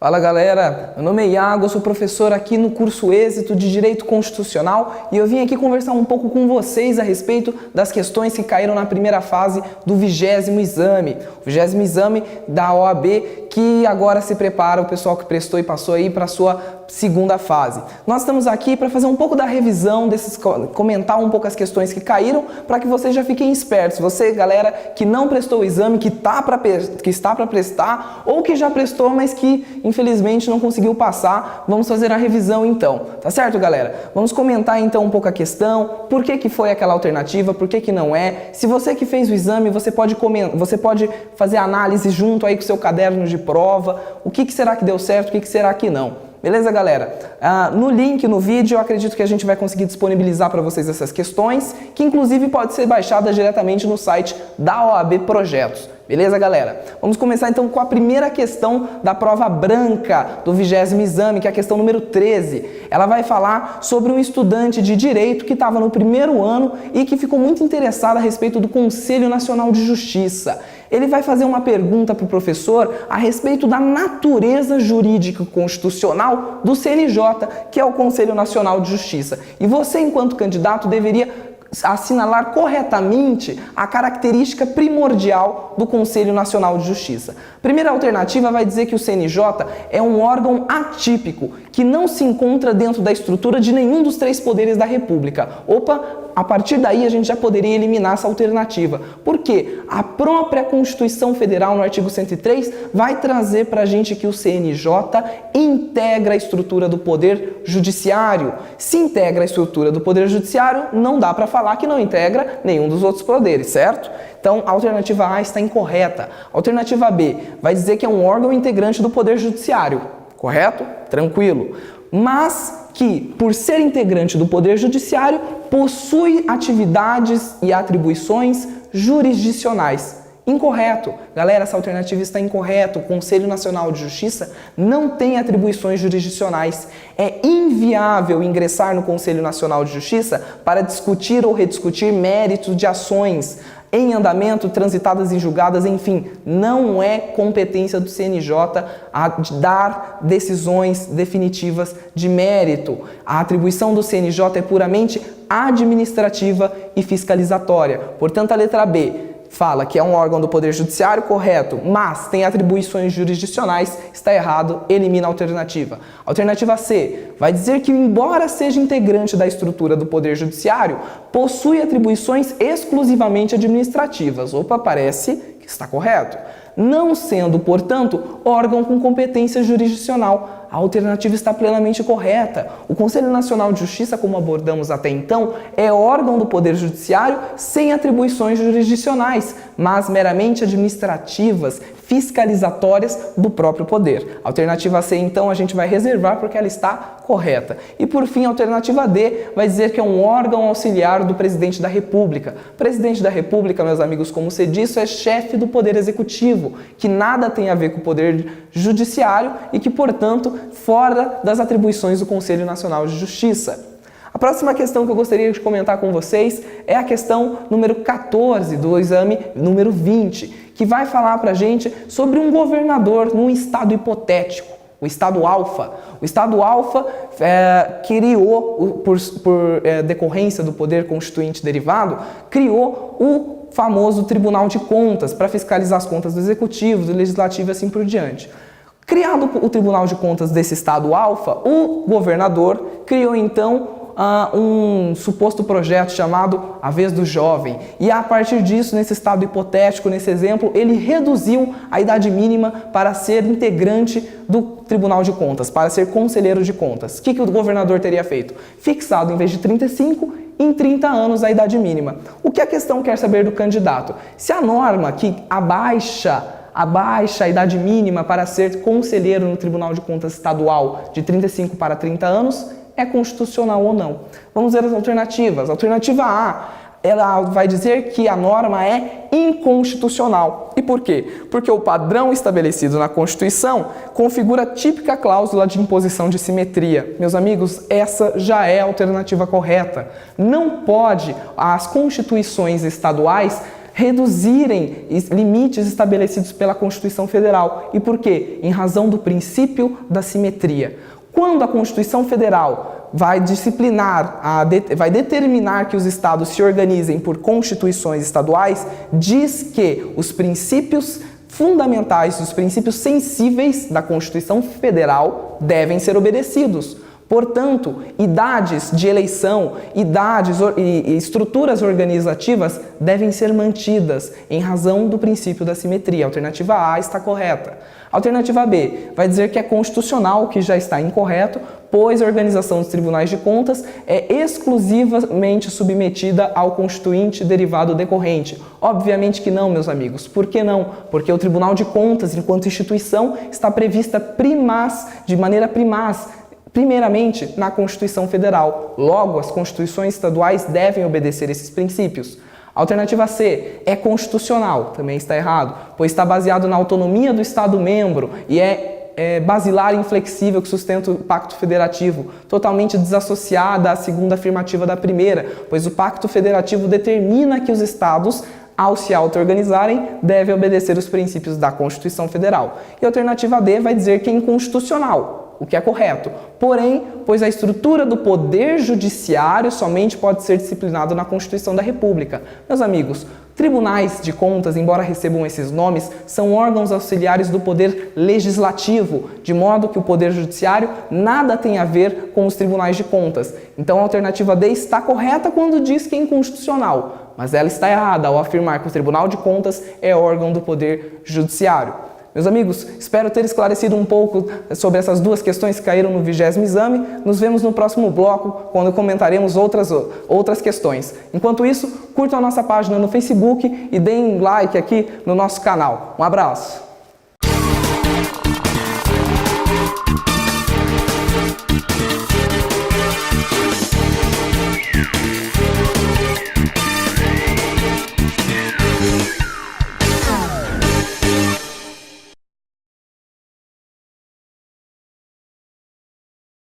Fala galera, meu nome é Iago, eu sou professor aqui no curso Êxito de Direito Constitucional e eu vim aqui conversar um pouco com vocês a respeito das questões que caíram na primeira fase do 20º exame. O 20º exame da OAB que agora se prepara, o pessoal que prestou e passou aí para a sua segunda fase. Nós estamos aqui para fazer um pouco da revisão comentar um pouco as questões que caíram para que vocês já fiquem espertos. Você, galera, que não prestou o exame, que está para prestar ou que já prestou, mas que infelizmente não conseguiu passar, vamos fazer a revisão então, tá certo, galera? Vamos comentar então um pouco a questão, por que foi aquela alternativa, por que não é. Se você que fez o exame, você pode fazer análise junto aí com o seu caderno de prova, o que será que deu certo, o que será que não. Beleza, galera? No link, no vídeo, eu acredito que a gente vai conseguir disponibilizar para vocês essas questões, que inclusive pode ser baixada diretamente no site da OAB Projetos. Beleza, galera? Vamos começar então com a primeira questão da prova branca do 20º exame, que é a questão número 13. Ela vai falar sobre um estudante de Direito que estava no primeiro ano e que ficou muito interessado a respeito do Conselho Nacional de Justiça. Ele vai fazer uma pergunta para o professor a respeito da natureza jurídica constitucional do CNJ, que é o Conselho Nacional de Justiça. E você, enquanto candidato, deveria assinalar corretamente a característica primordial do Conselho Nacional de Justiça. Primeira alternativa vai dizer que o CNJ é um órgão atípico, que não se encontra dentro da estrutura de nenhum dos três poderes da República. Opa, a partir daí a gente já poderia eliminar essa alternativa. Por quê? A própria Constituição Federal, no artigo 103, vai trazer para a gente que o CNJ integra a estrutura do Poder Judiciário. Se integra a estrutura do Poder Judiciário, não dá para falar que não integra nenhum dos outros poderes, certo? Então, a alternativa A está incorreta. A alternativa B vai dizer que é um órgão integrante do Poder Judiciário, correto? Tranquilo. Mas que, por ser integrante do Poder Judiciário, possui atividades e atribuições jurisdicionais. Incorreto. Galera, essa alternativa está incorreta. O Conselho Nacional de Justiça não tem atribuições jurisdicionais. É inviável ingressar no Conselho Nacional de Justiça para discutir ou rediscutir méritos de ações em andamento, transitadas e julgadas, enfim, não é competência do CNJ a dar decisões definitivas de mérito. A atribuição do CNJ é puramente administrativa e fiscalizatória. Portanto, a letra B fala que é um órgão do Poder Judiciário, correto, mas tem atribuições jurisdicionais, está errado, elimina a alternativa. Alternativa C vai dizer que, embora seja integrante da estrutura do Poder Judiciário, possui atribuições exclusivamente administrativas. Opa, parece que está correto. Não sendo, portanto, órgão com competência jurisdicional. A alternativa está plenamente correta. O Conselho Nacional de Justiça, como abordamos até então, é órgão do Poder Judiciário sem atribuições jurisdicionais, mas meramente administrativas, fiscalizatórias do próprio poder. A alternativa C, então, a gente vai reservar porque ela está correta. E, por fim, a alternativa D vai dizer que é um órgão auxiliar do Presidente da República. O Presidente da República, meus amigos, como você disse, é chefe do Poder Executivo, que nada tem a ver com o Poder Judiciário e que, portanto, fora das atribuições do Conselho Nacional de Justiça. A próxima questão que eu gostaria de comentar com vocês é a questão número 14 do exame número 20, que vai falar para a gente sobre um governador num estado hipotético, o estado alfa. O estado alfa criou, por decorrência do poder constituinte derivado, criou o famoso Tribunal de Contas para fiscalizar as contas do Executivo, do Legislativo e assim por diante. Criado o Tribunal de Contas desse estado alfa, o governador criou então um suposto projeto chamado A Vez do Jovem. E a partir disso, nesse estado hipotético, nesse exemplo, ele reduziu a idade mínima para ser integrante do Tribunal de Contas, para ser conselheiro de contas. O que o governador teria feito? Fixado, em vez de 35, em 30 anos a idade mínima. O que a questão quer saber do candidato? Se a norma que abaixa a idade mínima para ser conselheiro no Tribunal de Contas Estadual de 35 para 30 anos é constitucional ou não. Vamos ver as alternativas. Alternativa A, ela vai dizer que a norma é inconstitucional. E por quê? Porque o padrão estabelecido na Constituição configura a típica cláusula de imposição de simetria. Meus amigos, essa já é a alternativa correta. Não pode as constituições estaduais reduzirem limites estabelecidos pela Constituição Federal. E por quê? Em razão do princípio da simetria. Quando a Constituição Federal vai determinar que os estados se organizem por constituições estaduais, diz que os princípios fundamentais, os princípios sensíveis da Constituição Federal devem ser obedecidos. Portanto, idades de eleição, idades e estruturas organizativas devem ser mantidas em razão do princípio da simetria. A alternativa A está correta. A alternativa B vai dizer que é constitucional, que já está incorreto, pois a organização dos tribunais de contas é exclusivamente submetida ao constituinte derivado decorrente. Obviamente que não, meus amigos. Por que não? Porque o Tribunal de Contas, enquanto instituição, está prevista de maneira primaz, primeiramente na Constituição Federal. Logo, as constituições estaduais devem obedecer esses princípios. A alternativa C é constitucional, também está errado, pois está baseado na autonomia do Estado-membro e é basilar e inflexível que sustenta o Pacto Federativo, totalmente desassociada à segunda afirmativa da primeira, pois o Pacto Federativo determina que os Estados, ao se auto-organizarem, devem obedecer os princípios da Constituição Federal. E a alternativa D vai dizer que é inconstitucional, o que é correto. Porém, pois a estrutura do Poder Judiciário somente pode ser disciplinado na Constituição da República. Meus amigos, tribunais de contas, embora recebam esses nomes, são órgãos auxiliares do Poder Legislativo, de modo que o Poder Judiciário nada tem a ver com os tribunais de contas. Então a alternativa D está correta quando diz que é inconstitucional, mas ela está errada ao afirmar que o Tribunal de Contas é órgão do Poder Judiciário. Meus amigos, espero ter esclarecido um pouco sobre essas duas questões que caíram no 20º exame. Nos vemos no próximo bloco, quando comentaremos outras questões. Enquanto isso, curtam a nossa página no Facebook e deem like aqui no nosso canal. Um abraço!